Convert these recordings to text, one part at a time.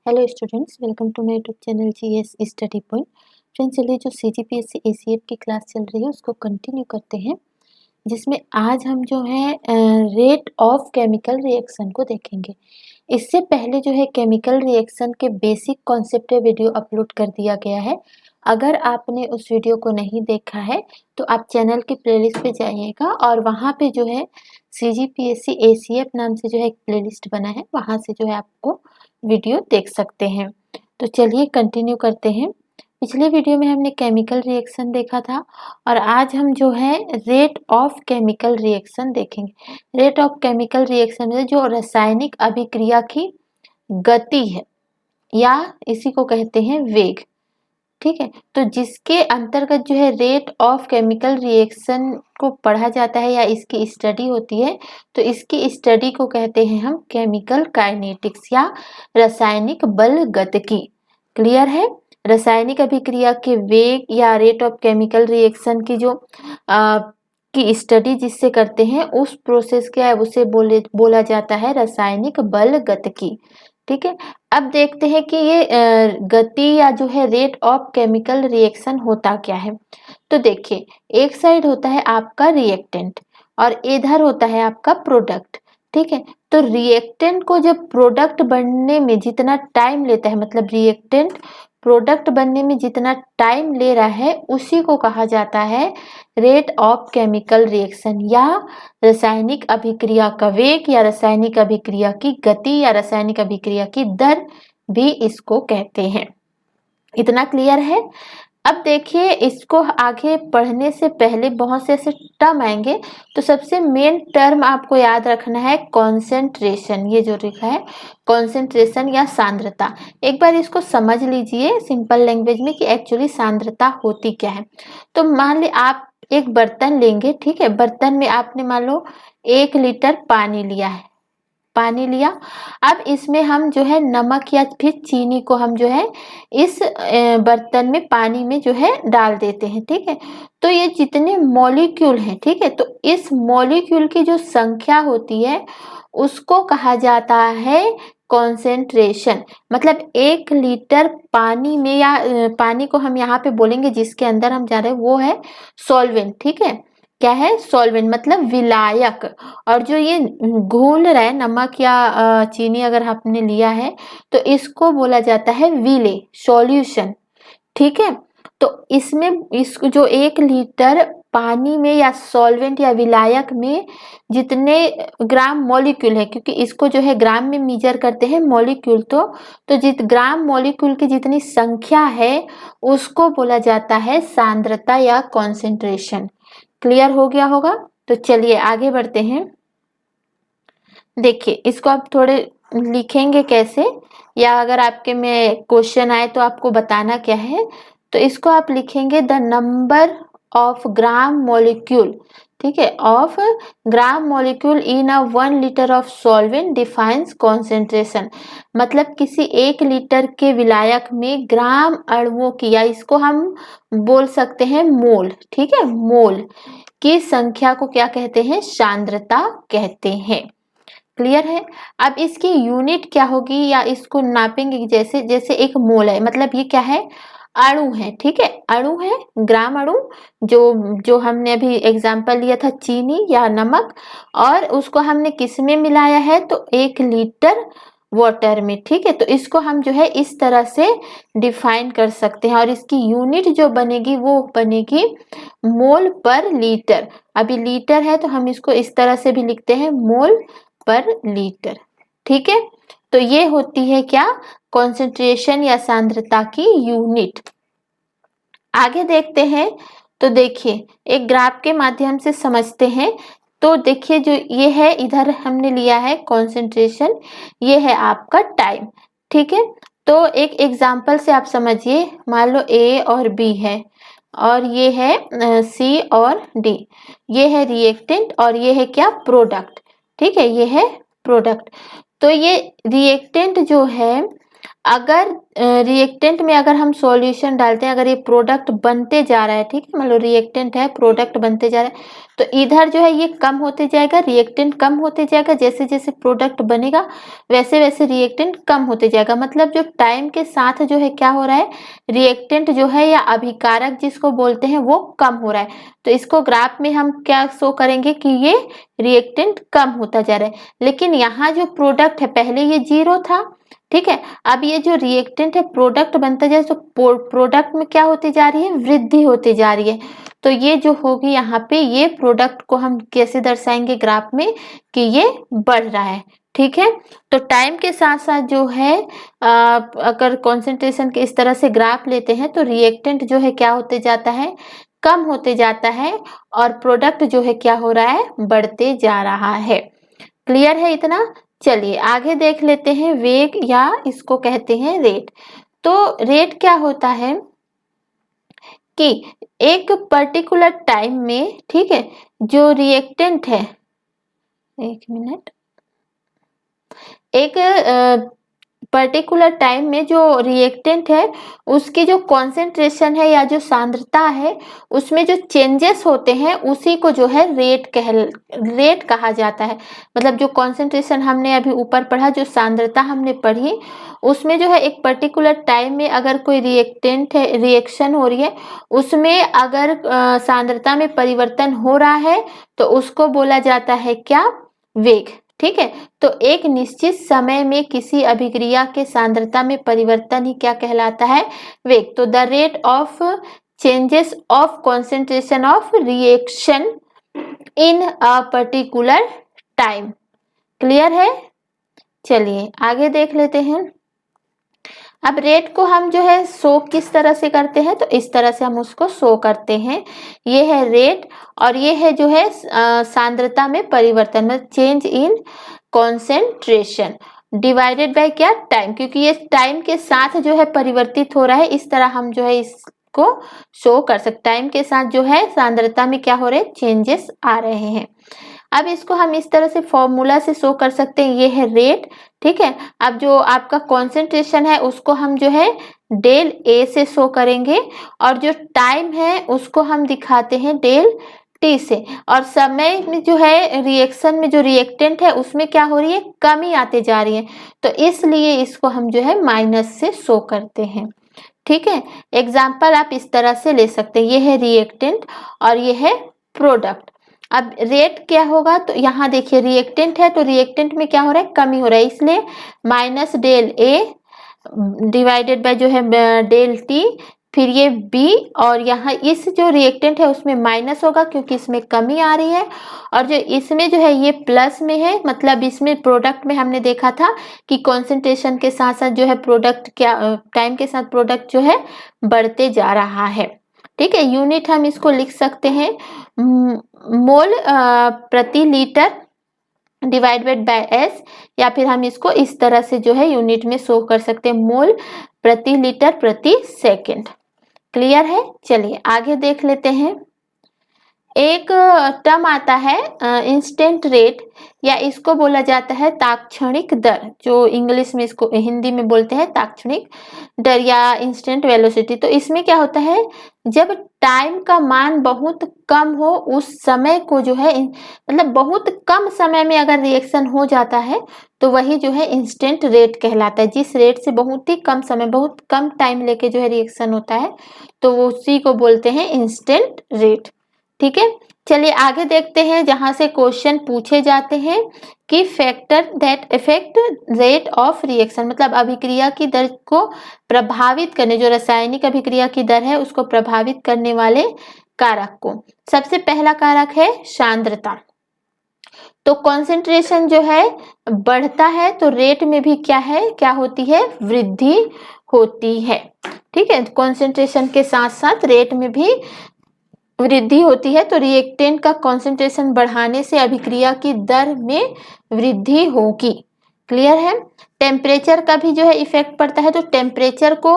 Hello students, welcome to my YouTube channel GS study point. Friends, चलिए जो CGPSC ACF की class चल रही है उसको कंटिन्यू करते हैं, जिसमें आज हम जो है रेट ऑफ केमिकल रिएक्शन को देखेंगे। इससे पहले जो है केमिकल रिएक्शन के बेसिक कॉन्सेप्ट वीडियो अपलोड कर दिया गया है। अगर आपने उस वीडियो को नहीं देखा है तो आप चैनल की प्लेलिस्ट पे जाइएगा और वहाँ पे जो है सीजीपीएससी एसीएफ नाम से जो है एक प्लेलिस्ट बना है, वहाँ से जो है आपको वीडियो देख सकते हैं। तो चलिए कंटिन्यू करते हैं। पिछले वीडियो में हमने केमिकल रिएक्शन देखा था और आज हम जो है रेट ऑफ केमिकल रिएक्शन देखेंगे। रेट ऑफ केमिकल रिएक्शन में जो रासायनिक अभिक्रिया की गति है या इसी को कहते हैं वेग, ठीक है। तो जिसके अंतर्गत जो है रेट ऑफ केमिकल रिएक्शन को पढ़ा जाता है या इसकी स्टडी होती है, तो इसकी स्टडी को कहते हैं हम केमिकल काइनेटिक्स या रासायनिक बल गतिकी। क्लियर है? रासायनिक अभिक्रिया के वेग या रेट ऑफ केमिकल रिएक्शन की जो की स्टडी जिससे करते हैं उस प्रोसेस क्या है उसे बोला जाता है रासायनिक बल गतिकी। ठीक है। अब देखते हैं कि ये गति या जो है रेट ऑफ केमिकल रिएक्शन होता क्या है। तो देखिए, एक साइड होता है आपका रिएक्टेंट और इधर होता है आपका प्रोडक्ट। ठीक है। तो रिएक्टेंट को जब प्रोडक्ट बनने में जितना टाइम लेता है, मतलब रिएक्टेंट प्रोडक्ट बनने में जितना टाइम ले रहा है उसी को कहा जाता है रेट ऑफ केमिकल रिएक्शन या रासायनिक अभिक्रिया का वेग या रासायनिक अभिक्रिया की गति या रासायनिक अभिक्रिया की दर भी इसको कहते हैं। इतना क्लियर है? अब देखिए, इसको आगे पढ़ने से पहले बहुत से ऐसे टर्म आएंगे, तो सबसे मेन टर्म आपको याद रखना है कॉन्सेंट्रेशन। ये जो लिखा है कॉन्सेंट्रेशन या सांद्रता, एक बार इसको समझ लीजिए सिंपल लैंग्वेज में कि एक्चुअली सांद्रता होती क्या है। तो मान ली आप एक बर्तन लेंगे, ठीक है। बर्तन में आपने मान लो 1 लीटर पानी लिया है, पानी लिया। अब इसमें हम जो है नमक या फिर चीनी को हम जो है इस बर्तन में पानी में जो है डाल देते हैं, ठीक है। तो ये जितने मॉलिक्यूल हैं, ठीक है, तो इस मॉलिक्यूल की जो संख्या होती है उसको कहा जाता है कॉन्सेंट्रेशन। मतलब 1 लीटर पानी में या पानी को हम यहाँ पे बोलेंगे जिसके अंदर हम जा रहे हैं वो है सॉल्वेंट, ठीक है। क्या है? सॉल्वेंट मतलब विलायक। और जो ये घोल रहा है नमक या चीनी अगर आपने लिया है तो इसको बोला जाता है विले, सॉल्यूशन, ठीक है। तो इसमें इसको जो 1 लीटर पानी में या सॉल्वेंट या विलायक में जितने ग्राम मॉलिक्यूल है, क्योंकि इसको जो है ग्राम में मेजर करते हैं मॉलिक्यूल, तो जित ग्राम मॉलिक्यूल की जितनी संख्या है उसको बोला जाता है सांद्रता या कॉन्सेंट्रेशन। क्लियर हो गया होगा? तो चलिए आगे बढ़ते हैं। देखिए, इसको आप थोड़े लिखेंगे कैसे, या अगर आपके में क्वेश्चन आए तो आपको बताना क्या है। तो इसको आप लिखेंगे the number of gram molecule, ठीक है, of gram molecule in a 1 litre of solvent defines concentration. मतलब किसी 1 लीटर के विलायक में ग्राम अणुओं की, या इसको हम बोल सकते हैं मोल, ठीक है, मोल की संख्या को क्या कहते हैं? सांद्रता कहते हैं। क्लियर है? अब इसकी यूनिट क्या होगी या इसको नापेंगे जैसे जैसे एक मोल है, मतलब ये क्या है? अणु है, ठीक है, अणु है, ग्राम अणु। जो जो हमने अभी एग्जांपल लिया था चीनी या नमक, और उसको हमने किस में मिलाया है? तो 1 लीटर वाटर में, ठीक है। तो इसको हम जो है इस तरह से डिफाइन कर सकते हैं और इसकी यूनिट जो बनेगी वो बनेगी मोल पर लीटर। अभी लीटर है तो हम इसको इस तरह से भी लिखते हैं मोल पर लीटर, ठीक है। तो ये होती है क्या? कॉन्सेंट्रेशन या सांद्रता की यूनिट। आगे देखते हैं। तो देखिए, एक ग्राफ के माध्यम से समझते हैं। तो देखिए, जो ये है इधर हमने लिया है कॉन्सेंट्रेशन, ये है आपका टाइम, ठीक है। तो एक एग्जांपल से आप समझिए, मान लो ए और बी है और ये है सी और डी, ये है रिएक्टेंट और ये है क्या? प्रोडक्ट, ठीक है, ये है प्रोडक्ट। तो ये रिएक्टेंट जो है अगर रिएक्टेंट में अगर हम सॉल्यूशन डालते हैं, अगर ये प्रोडक्ट बनते जा रहा है, ठीक है, मान लो रिएक्टेंट है, प्रोडक्ट बनते जा रहा है, तो इधर जो है ये कम होते जाएगा, रिएक्टेंट कम होते जाएगा, जैसे जैसे प्रोडक्ट बनेगा वैसे वैसे रिएक्टेंट कम होते जाएगा। मतलब जो टाइम के साथ जो है क्या हो रहा है, रिएक्टेंट जो है या अभिकारक जिसको बोलते हैं वो कम हो रहा है। तो इसको ग्राफ में हम क्या शो करेंगे कि ये रिएक्टेंट कम होता जा रहा है। लेकिन यहाँ जो प्रोडक्ट है पहले ये 0 था, ठीक है, अब ये जो रिएक्टेंट है प्रोडक्ट बनता जाए तो प्रोडक्ट में क्या होती जा रही है, वृद्धि होती जा रही है। तो ये जो होगी यहाँ पे, ये प्रोडक्ट को हम कैसे दर्शाएंगे ग्राफ में कि ये बढ़ रहा है, ठीक है। तो टाइम के साथ साथ जो है अगर कॉन्सेंट्रेशन के इस तरह से ग्राफ लेते हैं तो रिएक्टेंट जो है क्या होते जाता है, कम होते जाता है, और प्रोडक्ट जो है क्या हो रहा है, बढ़ते जा रहा है। क्लियर है इतना? चलिए आगे देख लेते हैं वेग, या इसको कहते हैं रेट। तो रेट क्या होता है कि एक पर्टिकुलर टाइम में, ठीक है, जो रिएक्टेंट है, एक मिनट, एक पर्टिकुलर टाइम में जो रिएक्टेंट है उसकी जो कॉन्सेंट्रेशन है या जो सांद्रता है उसमें जो चेंजेस होते हैं उसी को जो है रेट कहा जाता है। मतलब जो कॉन्सेंट्रेशन हमने अभी ऊपर पढ़ा, जो सांद्रता हमने पढ़ी, उसमें जो है एक पर्टिकुलर टाइम में अगर कोई रिएक्टेंट है, रिएक्शन हो रही है, उसमें अगर सांद्रता में परिवर्तन हो रहा है तो उसको बोला जाता है क्या, वेग, ठीक है। तो एक निश्चित समय में किसी अभिक्रिया के सांद्रता में परिवर्तन ही क्या कहलाता है, वेग। तो the rate of changes of concentration of reaction in a particular time. Clear है? चलिए आगे देख लेते हैं। अब रेट को हम जो है शो किस तरह से करते हैं, तो इस तरह से हम उसको शो करते हैं। ये है रेट और ये है जो है सांद्रता में परिवर्तन, मतलब change in concentration divided by क्या, टाइम, क्योंकि ये टाइम के साथ जो है परिवर्तित हो रहा है, इस तरह हम जो है इसको शो कर सकते। टाइम के साथ जो है सांद्रता में क्या हो रहे हैं, चेंजेस आ रहे हैं। अब इसको हम इस तरह से फॉर्मूला से शो कर सकते हैं, ये है रेट, ठीक है। अब जो आपका कॉन्सेंट्रेशन है उसको हम जो है डेल ए से शो करेंगे, और जो टाइम है उसको हम दिखाते हैं डेल टी से। और समय में जो है रिएक्शन में जो रिएक्टेंट है उसमें क्या हो रही है, कमी आते जा रही है, तो इसलिए इसको हम जो है माइनस से शो करते हैं, ठीक है। एग्जाम्पल आप इस तरह से ले सकते हैं, ये है रिएक्टेंट और ये है प्रोडक्ट। अब रेट क्या होगा, तो यहाँ देखिए रिएक्टेंट है तो रिएक्टेंट में क्या हो रहा है, कमी हो रहा है, इसलिए minus del a divided by जो है डेल टी, फिर ये बी, और यहाँ इस जो रिएक्टेंट है उसमें माइनस होगा क्योंकि इसमें कमी आ रही है, और जो इसमें जो है ये प्लस में है, मतलब इसमें प्रोडक्ट में हमने देखा था कि कॉन्सेंट्रेशन के साथ साथ जो है प्रोडक्ट क्या, टाइम के साथ प्रोडक्ट जो है बढ़ते जा रहा है, ठीक है। यूनिट हम इसको लिख सकते हैं मोल प्रति लीटर डिवाइडेड बाय एस, या फिर हम इसको इस तरह से जो है यूनिट में शो कर सकते हैं, मोल प्रति लीटर प्रति सेकंड। क्लियर है? चलिए आगे देख लेते हैं। एक टर्म आता है इंस्टेंट रेट, या इसको बोला जाता है तात्क्षणिक दर, जो इंग्लिश में इसको हिंदी में बोलते हैं तात्क्षणिक दर या इंस्टेंट वेलोसिटी। तो इसमें क्या होता है, जब टाइम का मान बहुत कम हो उस समय को जो है, मतलब बहुत कम समय में अगर रिएक्शन हो जाता है तो वही जो है इंस्टेंट रेट कहलाता है। जिस रेट से बहुत ही कम समय, बहुत कम टाइम लेके जो है रिएक्शन होता है तो वो उसी को बोलते हैं इंस्टेंट रेट, ठीक है। चलिए आगे देखते हैं, जहां से क्वेश्चन पूछे जाते हैं कि factor that effect rate of reaction, मतलब अभिक्रिया की दर को प्रभावित करने, जो रासायनिक अभिक्रिया की दर है उसको प्रभावित करने वाले कारक को। सबसे पहला कारक है सांद्रता। तो कॉन्सेंट्रेशन जो है बढ़ता है तो रेट में भी क्या है, क्या होती है, वृद्धि होती है, ठीक है। कॉन्सेंट्रेशन के साथ साथ रेट में भी वृद्धि होती है, तो रिएक्टेंट का कॉन्सेंट्रेशन बढ़ाने से अभिक्रिया की दर में वृद्धि होगी, क्लियर है। टेम्परेचर का भी जो है इफेक्ट पड़ता है, तो टेम्परेचर को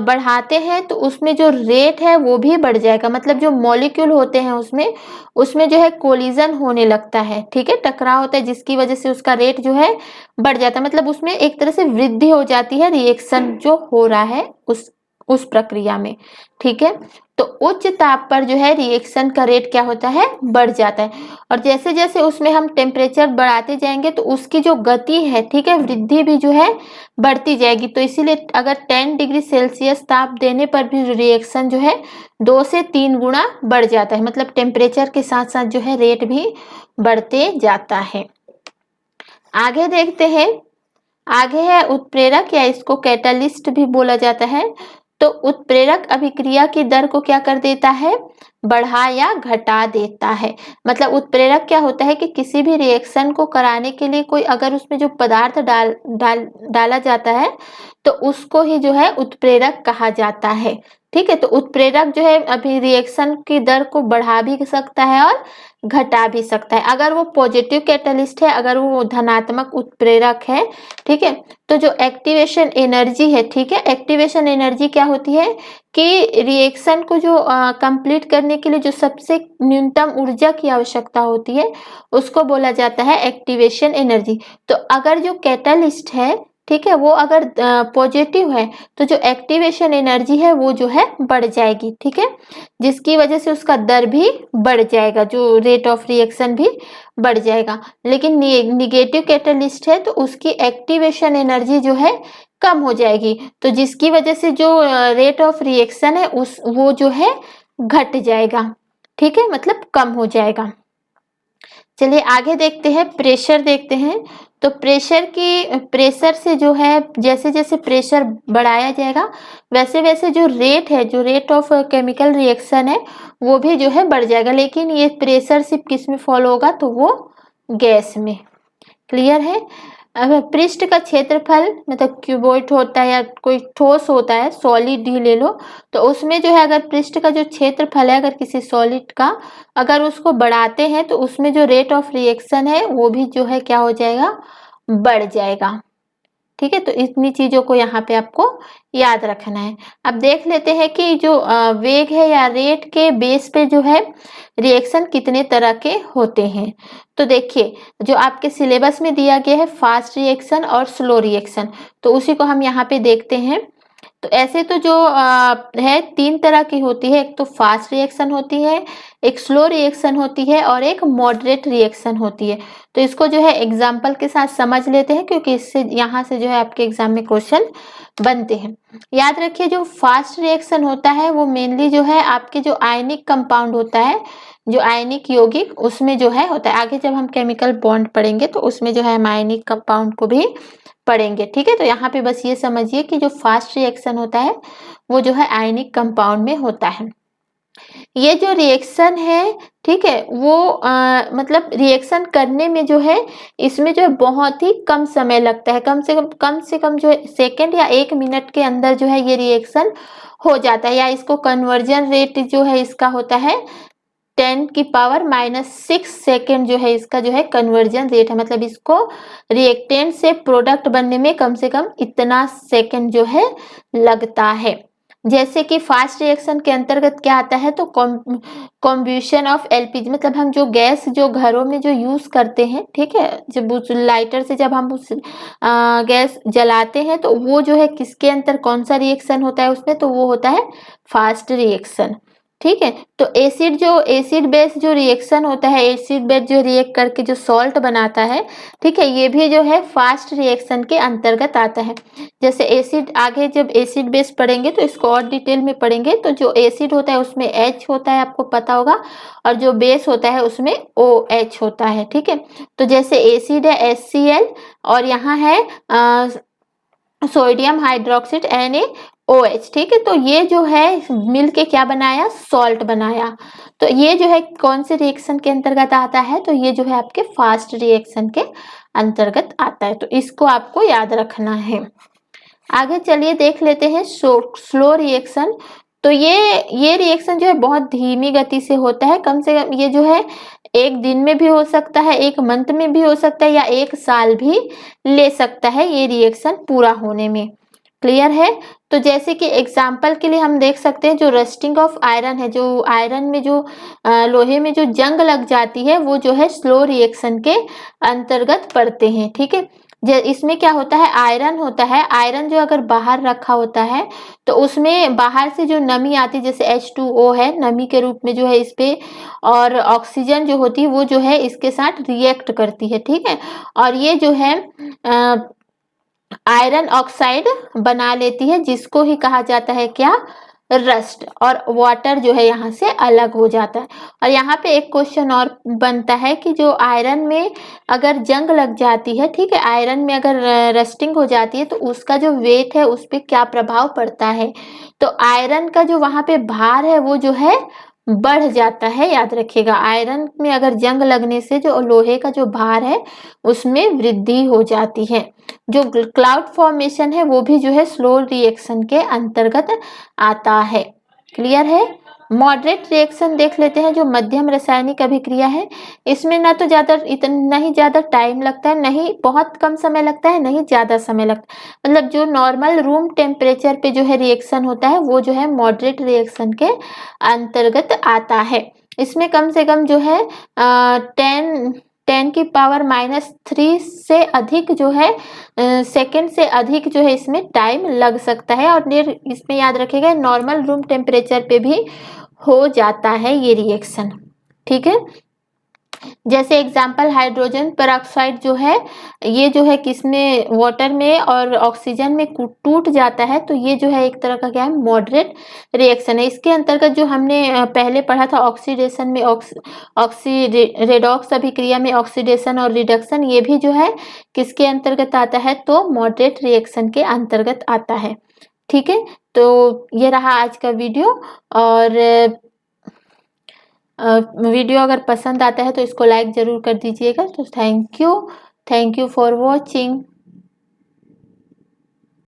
बढ़ाते हैं तो उसमें जो रेट है वो भी बढ़ जाएगा, मतलब जो मॉलिक्यूल होते हैं उसमें जो है कोलिजन होने लगता है, ठीक है, टकराव होता है, जिसकी वजह से उसका रेट जो है बढ़ जाता है, मतलब उसमें एक तरह से वृद्धि हो जाती है रिएक्शन जो हो रहा है उस प्रक्रिया में, ठीक है। तो उच्च ताप पर जो है रिएक्शन का रेट क्या होता है, बढ़ जाता है, और जैसे जैसे उसमें हम टेम्परेचर बढ़ाते जाएंगे तो उसकी जो गति है, ठीक है, वृद्धि भी जो है बढ़ती जाएगी। तो इसीलिए अगर 10 डिग्री सेल्सियस ताप देने पर भी रिएक्शन जो है 2 से 3 गुना बढ़ जाता है, मतलब टेम्परेचर के साथ साथ जो है रेट भी बढ़ते जाता है। आगे देखते हैं, आगे है उत्प्रेरक, या इसको कैटालिस्ट भी बोला जाता है। तो उत्प्रेरक अभिक्रिया की दर को क्या कर देता है, बढ़ा या घटा देता है। मतलब उत्प्रेरक क्या होता है कि किसी भी रिएक्शन को कराने के लिए कोई अगर उसमें जो पदार्थ डाला जाता है तो उसको ही जो है उत्प्रेरक कहा जाता है, ठीक है। तो उत्प्रेरक जो है अभी रिएक्शन की दर को बढ़ा भी सकता है और घटा भी सकता है। अगर वो पॉजिटिव कैटलिस्ट है, अगर वो धनात्मक उत्प्रेरक है, ठीक है, तो जो एक्टिवेशन एनर्जी है, ठीक है, एक्टिवेशन एनर्जी क्या होती है कि रिएक्शन को जो कंप्लीट करने के लिए जो सबसे न्यूनतम ऊर्जा की आवश्यकता होती है उसको बोला जाता है एक्टिवेशन एनर्जी। तो अगर जो कैटलिस्ट है, ठीक है, वो अगर पॉजिटिव है तो जो एक्टिवेशन एनर्जी है वो जो है बढ़ जाएगी, ठीक है, जिसकी वजह से उसका दर भी बढ़ जाएगा, जो रेट ऑफ रिएक्शन भी बढ़ जाएगा। लेकिन निगेटिव कैटलिस्ट है तो उसकी एक्टिवेशन एनर्जी जो है कम हो जाएगी, तो जिसकी वजह से जो रेट ऑफ रिएक्शन है वो जो है घट जाएगा, ठीक है, मतलब कम हो जाएगा। चलिए आगे देखते हैं, प्रेशर देखते हैं। तो प्रेशर से जो है जैसे जैसे प्रेशर बढ़ाया जाएगा वैसे वैसे जो रेट है, जो रेट ऑफ केमिकल रिएक्शन है वो भी जो है बढ़ जाएगा। लेकिन ये प्रेशर सिर्फ किस में फॉलो होगा, तो वो गैस में। क्लियर है। अब पृष्ठ का क्षेत्रफल, मतलब क्यूबॉइड होता है या कोई ठोस होता है, सॉलिड ही ले लो, तो उसमें जो है अगर पृष्ठ का जो क्षेत्रफल है अगर किसी सॉलिड का अगर उसको बढ़ाते हैं तो उसमें जो रेट ऑफ रिएक्शन है वो भी जो है क्या हो जाएगा, बढ़ जाएगा, ठीक है। तो इतनी चीजों को यहाँ पे आपको याद रखना है। अब देख लेते हैं कि जो वेग है या रेट के बेस पे जो है रिएक्शन कितने तरह के होते हैं। तो देखिए जो आपके सिलेबस में दिया गया है फास्ट रिएक्शन और स्लो रिएक्शन, तो उसी को हम यहाँ पे देखते हैं। तो ऐसे तो जो है 3 तरह की होती है, एक तो फास्ट रिएक्शन होती है, एक स्लो रिएक्शन होती है और एक मॉडरेट रिएक्शन होती है। तो इसको जो है एग्जाम्पल के साथ समझ लेते हैं, क्योंकि इससे यहाँ से जो है आपके एग्जाम में क्वेश्चन बनते हैं। याद रखिए जो फास्ट रिएक्शन होता है वो मेनली जो है आपके जो आयनिक कंपाउंड होता है, जो आयनिक यौगिक उसमें जो है होता है। आगे जब हम केमिकल बॉन्ड पढ़ेंगे तो उसमें जो है हम आयनिक कंपाउंड को भी पढ़ेंगे, ठीक है। तो यहाँ पे बस ये समझिए कि जो फास्ट रिएक्शन होता है वो जो है आयनिक कंपाउंड में होता है। ये जो रिएक्शन है, ठीक है, वो मतलब रिएक्शन करने में जो है इसमें जो है बहुत ही कम समय लगता है, कम से कम जो है सेकेंड या 1 मिनट के अंदर जो है ये रिएक्शन हो जाता है, या इसको कन्वर्जन रेट जो है इसका होता है 10⁻⁻6 सेकेंड जो है इसका जो है कन्वर्जन रेट है। मतलब इसको रिएक्टेंट से प्रोडक्ट बनने में कम से कम इतना सेकेंड जो है लगता है। जैसे कि फास्ट रिएक्शन के अंतर्गत क्या आता है, तो कॉम्बुशन ऑफ एलपीजी, मतलब हम जो गैस जो घरों में जो यूज करते हैं, ठीक है, जब उस लाइटर से जब हम उस गैस जलाते हैं तो वो जो है किसके अंतर कौन सा रिएक्शन होता है उसमें, तो वो होता है फास्ट रिएक्शन, ठीक है। तो एसिड बेस जो रिएक्शन होता है, एसिड बेस जो रिएक्ट करके जो सॉल्ट बनाता है, ठीक है, ये भी जो है फास्ट रिएक्शन के अंतर्गत आता है। जैसे एसिड, आगे जब एसिड बेस पढ़ेंगे तो इसको और डिटेल में पढ़ेंगे। तो जो एसिड होता है उसमें H होता है, आपको पता होगा, और जो बेस होता है उसमें OH होता है, ठीक है। तो जैसे एसिड है HCl और यहाँ है सोडियम हाइड्रोक्साइड NaOH, ठीक है। तो ये जो है मिल के क्या बनाया, सॉल्ट बनाया। तो ये जो है कौन से रिएक्शन के अंतर्गत आता है, तो ये जो है आपके फास्ट रिएक्शन के अंतर्गत आता है। तो इसको आपको याद रखना है। आगे चलिए देख लेते हैं स्लो रिएक्शन। तो ये रिएक्शन जो है बहुत धीमी गति से होता है, कम से कम ये जो है एक दिन में भी हो सकता है, एक मंथ में भी हो सकता है या एक साल भी ले सकता है ये रिएक्शन पूरा होने में। क्लियर है? तो जैसे कि एग्जाम्पल के लिए हम देख सकते हैं जो रस्टिंग ऑफ आयरन है, जो आयरन में जो लोहे में जो जंग लग जाती है वो जो है स्लो रिएक्शन के अंतर्गत पड़ते हैं। ठीक है, इसमें क्या होता है, आयरन होता है, आयरन जो अगर बाहर रखा होता है तो उसमें बाहर से जो नमी आती है, जैसे H2O है, नमी के रूप में जो है इस पे, और ऑक्सीजन जो होती है वो जो है इसके साथ रिएक्ट करती है। ठीक है, और ये जो है आयरन ऑक्साइड बना लेती है, जिसको ही कहा जाता है क्या, रस्ट, और वाटर जो है यहाँ से अलग हो जाता है। और यहाँ पे एक क्वेश्चन और बनता है कि जो आयरन में अगर जंग लग जाती है, ठीक है, आयरन में अगर रस्टिंग हो जाती है तो उसका जो वेट है उस पर क्या प्रभाव पड़ता है। तो आयरन का जो वहाँ पे भार है वो जो है बढ़ जाता है। याद रखिएगा, आयरन में अगर जंग लगने से जो लोहे का जो भार है उसमें वृद्धि हो जाती है। जो क्लाउड फॉर्मेशन है वो भी जो है स्लो रिएक्शन के अंतर्गत आता है। क्लियर है? मॉडरेट रिएक्शन देख लेते हैं, जो मध्यम रासायनिक अभिक्रिया है। इसमें ना तो नहीं ज्यादा टाइम लगता है, नहीं बहुत कम समय लगता है, नहीं ज्यादा समय लगता है। मतलब जो नॉर्मल रूम टेम्परेचर पे जो है रिएक्शन होता है वो जो है मॉडरेट रिएक्शन के अंतर्गत आता है। इसमें कम से कम जो है 10 की पावर -3 से अधिक जो है सेकेंड से अधिक जो है इसमें टाइम लग सकता है। और इसमें याद रखिएगा नॉर्मल रूम टेम्परेचर पे भी हो जाता है ये रिएक्शन। ठीक है, जैसे एग्जांपल हाइड्रोजन पेरोक्साइड जो है, ये जो है किसमें, वाटर में और ऑक्सीजन में टूट जाता है, तो ये जो है एक तरह का क्या है, मॉडरेट रिएक्शन है। इसके अंतर्गत जो हमने पहले पढ़ा था ऑक्सीडेशन में, रेडॉक्स अभिक्रिया में ऑक्सीडेशन और रिडक्शन, ये भी जो है किसके अंतर्गत आता है, तो मॉडरेट रिएक्शन के अंतर्गत आता है। ठीक है, तो ये रहा आज का वीडियो। और वीडियो अगर पसंद आता है तो इसको लाइक ज़रूर कर दीजिएगा। तो थैंक यू फॉर वॉचिंग।